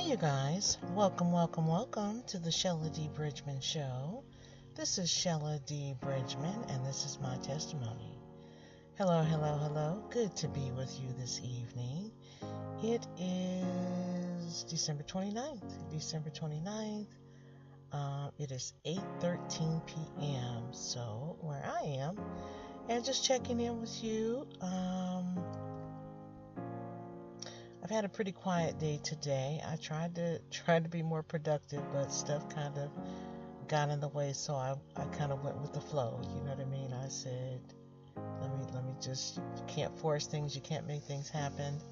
Hey, you guys. Welcome to the Shella D. Bridgman Show. This is Shella D. Bridgman, and this is my testimony. Hello. Good to be with you this evening. It is December 29th. It is 8:13 p.m. So, where I am, and just checking in with you. I've had a pretty quiet day today. I tried to be more productive, but stuff kind of got in the way, so I kind of went with the flow. You know what I mean? I said, let me just, you can't force things, you can't make things happen.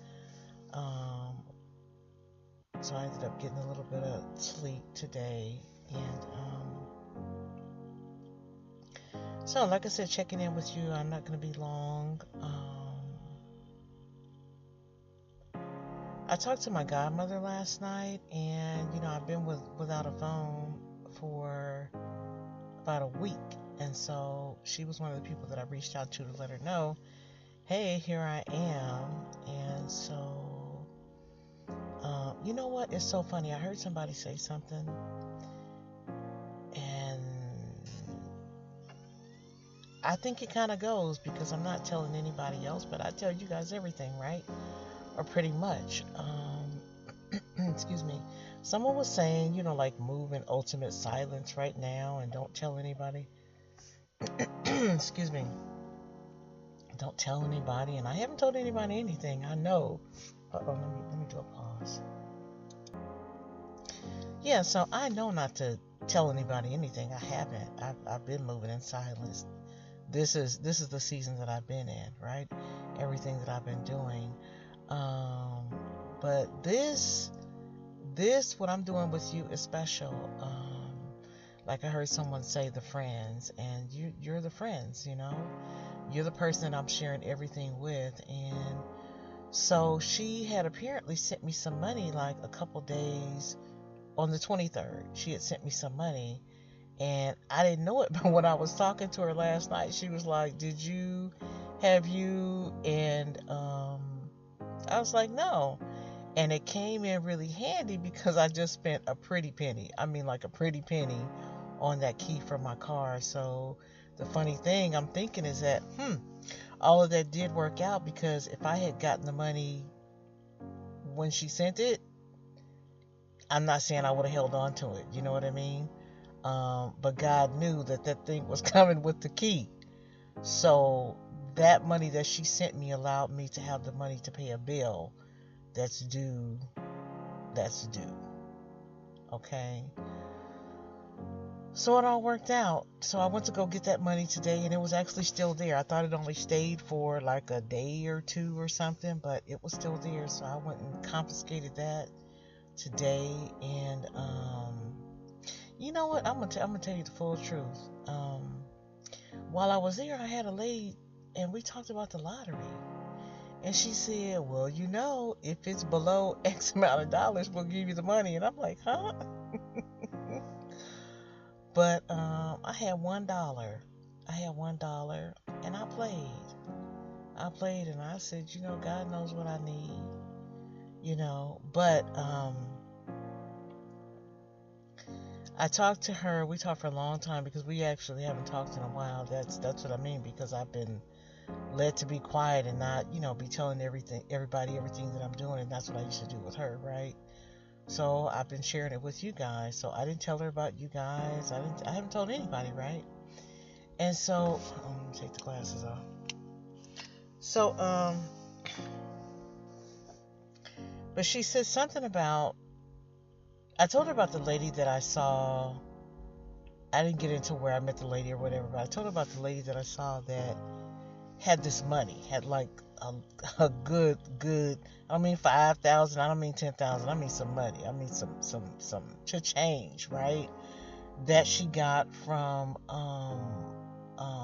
So I ended up getting a little bit of sleep today, and so like I said, checking in with you. I'm not going to be long. I talked to my godmother last night, and I've been without a phone for about a week, and so she was one of the people that I reached out to let her know, hey, here I am. And so, you know what? It's so funny. I heard somebody say something, and I think it kind of goes because I'm not telling anybody else, but I tell you guys everything, right? Or pretty much. Excuse me. Someone was saying, like move in ultimate silence right now and don't tell anybody. Excuse me. Don't tell anybody, and I haven't told anybody anything. I know. Let me do a pause. Yeah, so I know not to tell anybody anything. I haven't. I've been moving in silence. This is the season that I've been in, right? Everything that I've been doing. But this what I'm doing with you is special. Like I heard someone say, the friends, and you're the friends, you're the person that I'm sharing everything with. And so she had apparently sent me some money like a couple days on the 23rd. She had sent me some money, and I didn't know it, but when I was talking to her last night, she was like, have you? And I was like, no. And it came in really handy because I just spent a pretty penny. I mean, like a pretty penny on that key for my car. So the funny thing I'm thinking is that, all of that did work out, because if I had gotten the money when she sent it, I'm not saying I would have held on to it. You know what I mean? But God knew that thing was coming with the key. So that money that she sent me allowed me to have the money to pay a bill that's due. Okay. So it all worked out. So I went to go get that money today, and it was actually still there. I thought it only stayed for like a day or two or something, but it was still there. So I went and confiscated that today. And you know what? I'm gonna tell you the full truth. While I was there, I had a lady, and we talked about the lottery. And she said, well, if it's below X amount of dollars, we'll give you the money. And I'm like, huh? But I had $1. And I played, and I said, God knows what I need, But I talked to her. We talked for a long time because we actually haven't talked in a while. That's what I mean, because I've been led to be quiet and not, be telling everybody everything that I'm doing, and that's what I used to do with her, right? So I've been sharing it with you guys. So I didn't tell her about you guys. I haven't told anybody, right? And so let me take the glasses off. So but she said something about, I told her about the lady that I saw. I didn't get into where I met the lady or whatever, but I told her about the lady that I saw that had this money, had like a good, I don't mean 5,000, I don't mean 10,000, I mean some money, I mean some change, right? That she got from,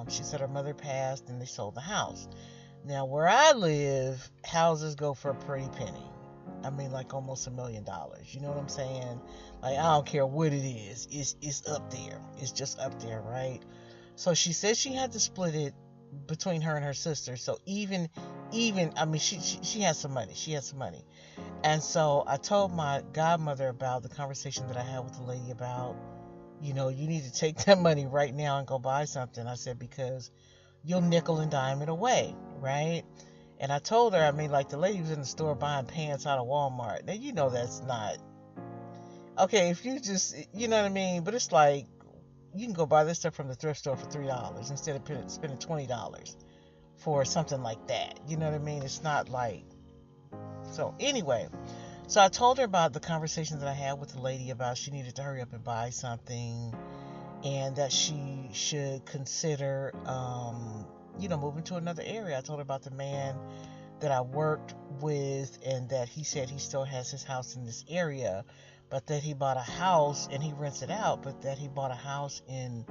she said her mother passed and they sold the house. Now where I live, houses go for a pretty penny. I mean, like almost $1 million. You know what I'm saying? Like, I don't care what it is. It's up there. It's just up there, right? So she said she had to split it between her and her sister. So even I mean, she has some money. She has some money. And so I told my godmother about the conversation that I had with the lady about, you know, you need to take that money right now and go buy something. I said, because you'll nickel and dime it away, right? And I told her, I mean, like the lady was in the store buying pants out of Walmart. Now, you know, that's not okay. If you just, you know what I mean? But it's like, you can go buy this stuff from the thrift store for $3 instead of spending $20 for something like that. You know what I mean? It's not like, so anyway. So I told her about the conversation that I had with the lady about she needed to hurry up and buy something, and that she should consider, you know, moving to another area. I told her about the man that I worked with, and that he said he still has his house in this area, but that he bought a house and he rents it out, but that he bought a house in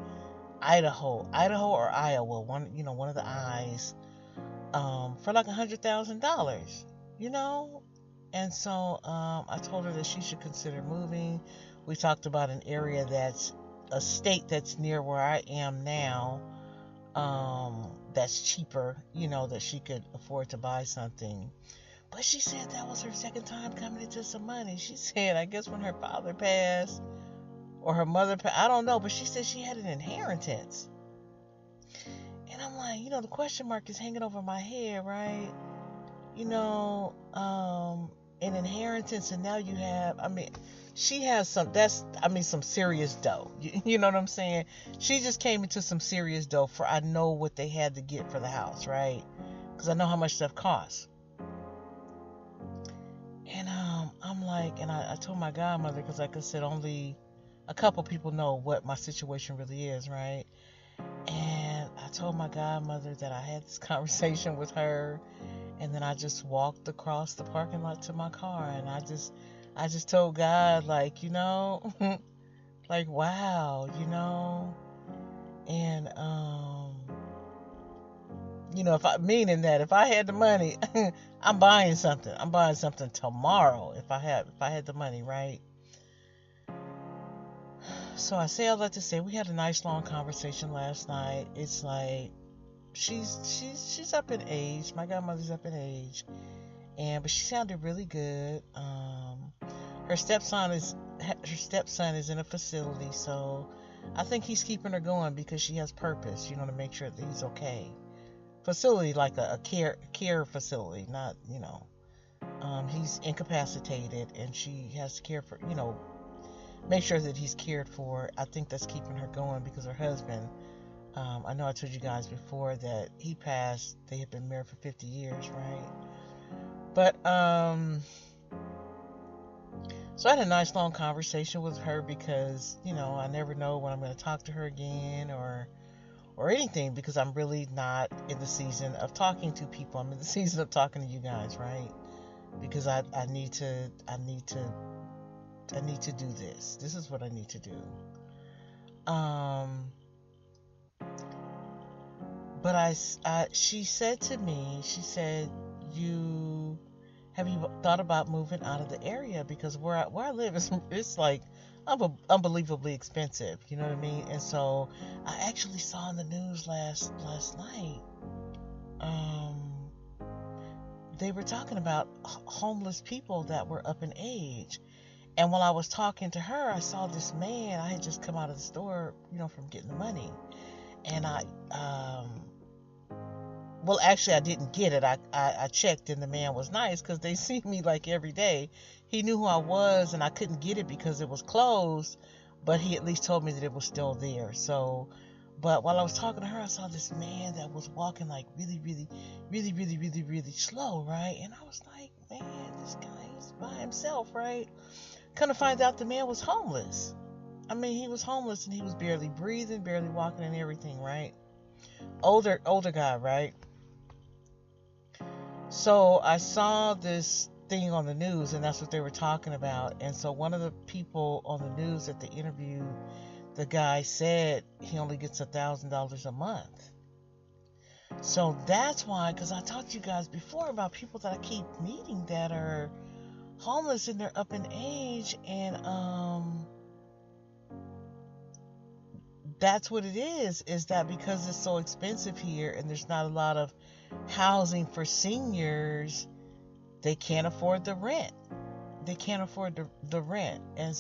Idaho or Iowa, one of the I's, for like $100,000, you know. And so I told her that she should consider moving. We talked about an area that's a state that's near where I am now, that's cheaper, you know, that she could afford to buy something. But she said that was her second time coming into some money. She said, I guess when her father passed or her mother passed, I don't know, but she said she had an inheritance. And I'm like, you know, the question mark is hanging over my head, right? You know, an inheritance, and now you have, I mean, she has some, some serious dough. You know what I'm saying? She just came into some serious dough, for I know what they had to get for the house, right? Because I know how much stuff costs. And I'm like, and I told my godmother, because like I said, only a couple people know what my situation really is, right? And I told my godmother that I had this conversation with her, and then I just walked across the parking lot to my car, and I just told God, like, you know, like, wow, you know, and you know, if I had the money, I'm buying something. I'm buying something tomorrow if I had the money, right? So I say all that to say, we had a nice long conversation last night. It's like, she's up in age. My godmother's up in age, but she sounded really good. Her stepson is in a facility, so I think he's keeping her going because she has purpose, you know, to make sure that he's okay. Facility like a care facility, not, you know, he's incapacitated, and she has to care for, you know, make sure that he's cared for. I think that's keeping her going because her husband, I know I told you guys before that he passed. They had been married for 50 years, right? But so I had a nice long conversation with her because, you know, I never know when I'm going to talk to her again or anything, because I'm really not in the season of talking to people. I'm in the season of talking to you guys, right? Because I need to do this. This is what I need to do. But she said to me, she said, have you thought about moving out of the area? Because where I live, it's like unbelievably expensive. You know what I mean? And so I actually saw in the news last night, they were talking about homeless people that were up in age. And while I was talking to her, I saw this man. I had just come out of the store, you know, from getting the money. And well, actually, I didn't get it. I checked, and the man was nice because they see me like every day. He knew who I was, and I couldn't get it because it was closed, but he at least told me that it was still there. So, but while I was talking to her, I saw this man that was walking like really, really, really, really, really, really slow, right? And I was like, man, this guy is by himself, right? Kind of find out the man was homeless. I mean, he was homeless, and he was barely breathing, barely walking, and everything, right? Older guy, right? So I saw this thing on the news, and that's what they were talking about. And so one of the people on the news that they interviewed, the guy said he only gets $1,000 a month. So that's why, because I talked to you guys before about people that I keep meeting that are homeless and they're up in age, and that's what it is that because it's so expensive here and there's not a lot of housing for seniors, they can't afford the rent. They can't afford the rent. And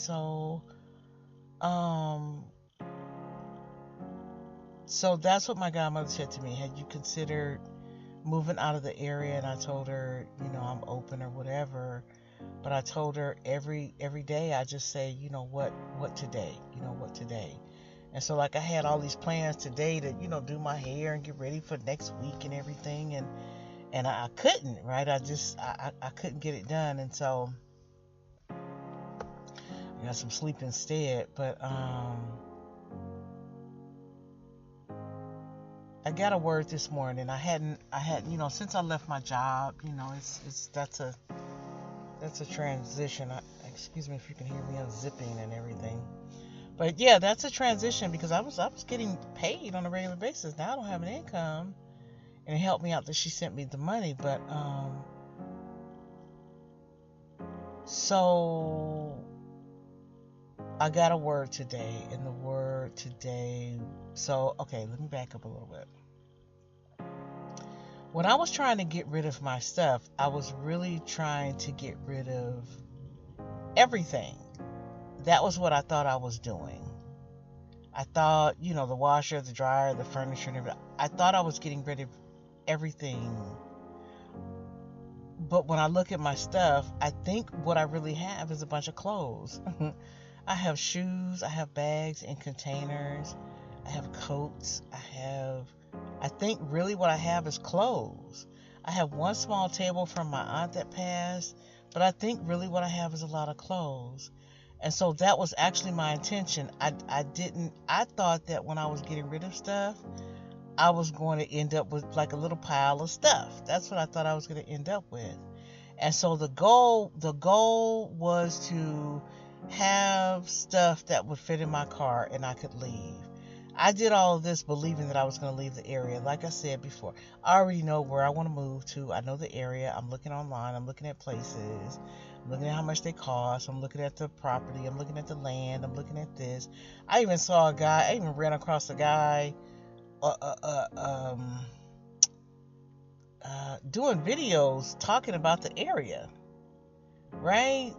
um, so that's what my godmother said to me. Had you considered moving out of the area? And I told her, I'm open or whatever. But I told her every day I just say, what today? What today? And so like I had all these plans today to, do my hair and get ready for next week and everything, and I couldn't, right? I couldn't get it done, and so I got some sleep instead. But I got a word this morning. I hadn't, since I left my job, that's a transition. Excuse me if you can hear me unzipping and everything. But yeah, that's a transition because I was getting paid on a regular basis. Now I don't have an income, and it helped me out that she sent me the money. But so I got a word today, and the word today. So okay, let me back up a little bit. When I was trying to get rid of my stuff, I was really trying to get rid of everything. That was what I thought I was doing. I thought, the washer, the dryer, the furniture, and everything. I thought I was getting rid of everything. But when I look at my stuff, I think what I really have is a bunch of clothes. I have shoes, I have bags and containers, I have coats, I think really what I have is clothes. I have one small table from my aunt that passed, but I think really what I have is a lot of clothes. And so that was actually my intention. I thought that when I was getting rid of stuff, I was going to end up with like a little pile of stuff. That's what I thought I was going to end up with. And so the goal was to have stuff that would fit in my car and I could leave. I did all of this believing that I was going to leave the area. Like I said before, I already know where I want to move to. I know the area. I'm looking online. I'm looking at places. I'm looking at how much they cost. I'm looking at the property. I'm looking at the land. I'm looking at this. I even saw a guy. I even ran across a guy doing videos talking about the area, right?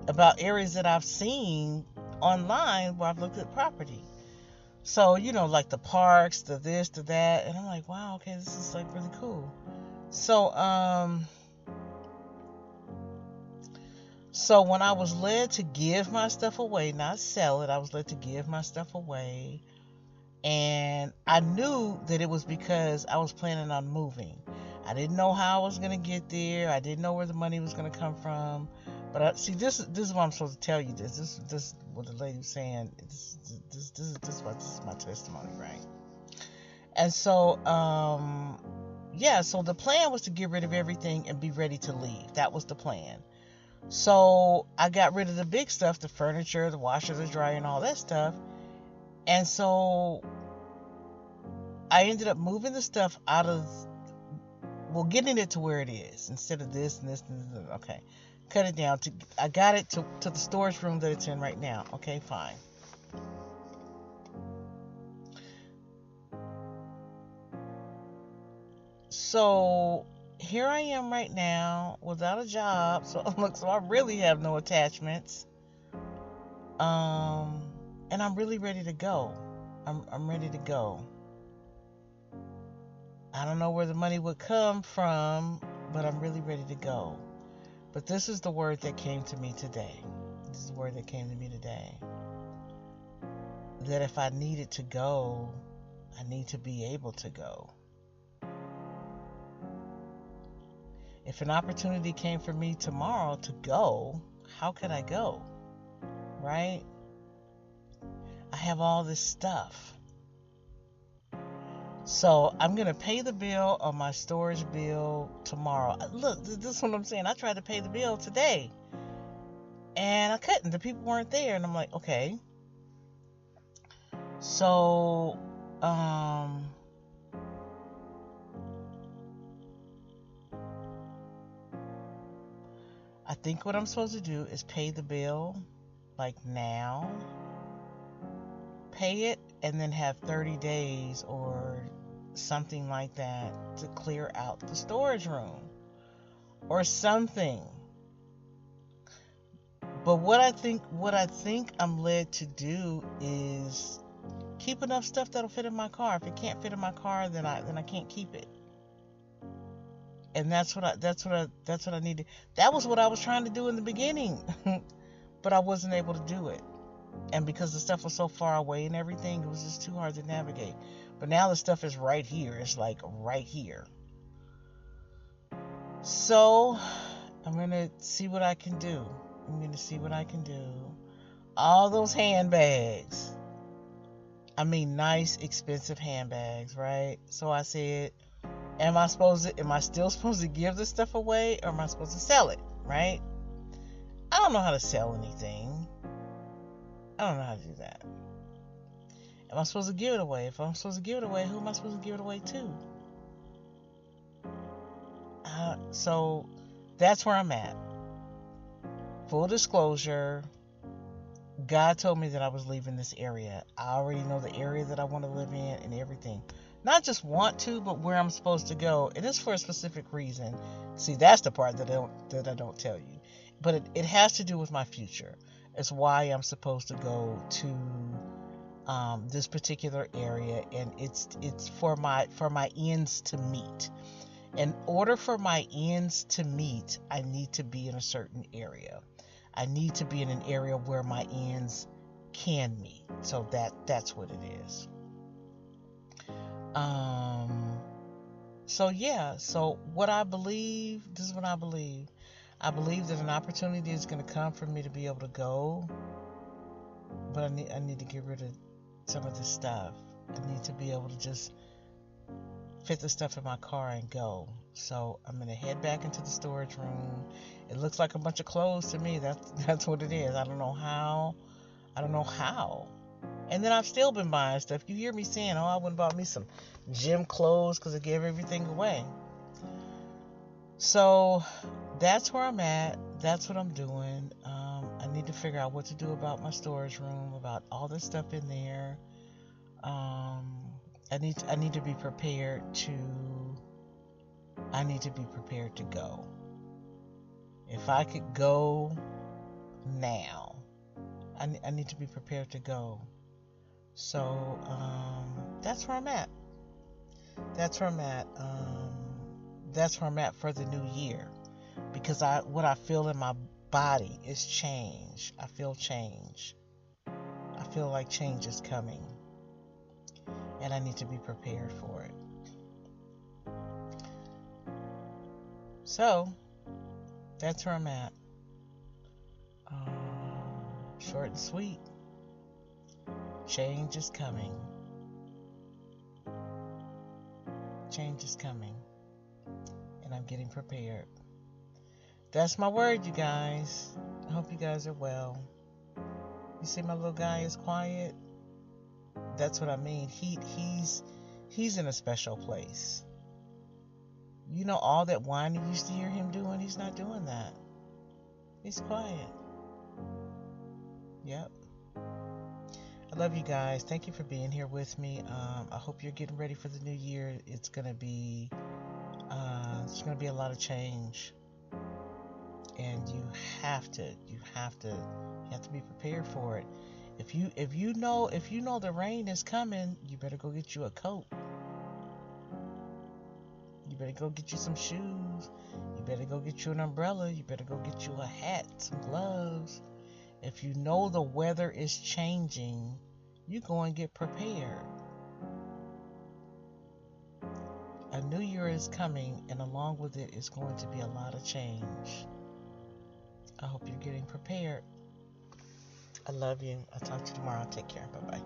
About areas that I've seen online where I've looked at property. So, like the parks, the this, the that, and I'm like, wow, okay, this is like really cool. So when I was led to give my stuff away, not sell it, I was led to give my stuff away. And I knew that it was because I was planning on moving. I didn't know how I was going to get there. I didn't know where the money was going to come from. But this is what I'm supposed to tell you. This is what the lady was saying. This is my testimony, right? And so, so the plan was to get rid of everything and be ready to leave. That was the plan. So I got rid of the big stuff, the furniture, the washer, the dryer, and all that stuff. And so I ended up moving the stuff out of, getting it to where it is instead of this and this and this. Okay. Cut it down. I got it to the storage room that it's in right now. Okay, fine. So here I am right now without a job. So I really have no attachments. And I'm really ready to go. I'm ready to go. I don't know where the money would come from, but I'm really ready to go. But this is the word that came to me today. This is the word that came to me today. That if I needed to go, I need to be able to go. If an opportunity came for me tomorrow to go, how could I go? Right? I have all this stuff. So I'm going to pay the bill on my storage bill tomorrow. Look, this is what I'm saying. I tried to pay the bill today. And I couldn't. The people weren't there. And I'm like, okay. So, I think what I'm supposed to do is pay the bill, like now. Pay it and then have 30 days or something like that to clear out the storage room or something. But what I think I'm led to do is keep enough stuff that'll fit in my car. If it can't fit in my car, then I can't keep it. And that's what I needed. That was what I was trying to do in the beginning. But I wasn't able to do it. And because the stuff was so far away and everything, it was just too hard to navigate. But now the stuff is right here. It's like right here. So I'm going to see what I can do. All those handbags. I mean, nice, expensive handbags, right? So I said, am I still supposed to give this stuff away, or am I supposed to sell it, right? I don't know how to sell anything. I don't know how to do that. Am I supposed to give it away? If I'm supposed to give it away, who am I supposed to give it away to? So that's where I'm at. Full disclosure, God told me that I was leaving this area. I already know the area that I want to live in and everything. Not just want to, but where I'm supposed to go. And it's for a specific reason. See, that's the part that I don't tell you. But it has to do with my future. It's why I'm supposed to go to this particular area, and it's for my ends to meet. In order for my ends to meet, I need to be in a certain area. I need to be in an area where my ends can meet. So that's what it is. So what I believe, this is what I believe. I believe that an opportunity is going to come for me to be able to go, but I need to get rid of some of this stuff. I need to be able to just fit the stuff in my car and go. So I'm going to head back into the storage room. It looks like a bunch of clothes to me. That's what it is. I don't know how. And then I've still been buying stuff. You hear me saying, I went and bought me some gym clothes because I gave everything away. So that's where I'm at. That's what I'm doing. I need to figure out what to do about my storage room, about all this stuff in there. I need to be prepared to go. If I could go now, I need to be prepared to go. So that's where I'm at. That's where I'm at for the new year, because what I feel in my body is change. I feel change. I feel like change is coming, and I need to be prepared for it. So that's where I'm at. Short and sweet. Change is coming. Change is coming. And I'm getting prepared. That's my word, you guys. I hope you guys are well. You see my little guy is quiet? That's what I mean. He's in a special place. You know, all that whining you used to hear him doing, he's not doing that. He's quiet. Yep. I love you guys. Thank you for being here with me. I hope you're getting ready for the new year. It's gonna be a lot of change, and you have to be prepared for it. If you know the rain is coming, you better go get you a coat. You better go get you some shoes. You better go get you an umbrella. You better go get you a hat, some gloves. If you know the weather is changing, you go and get prepared. A new year is coming, and along with it is going to be a lot of change. I hope you're getting prepared. I love you. I'll talk to you tomorrow. Take care. Bye-bye.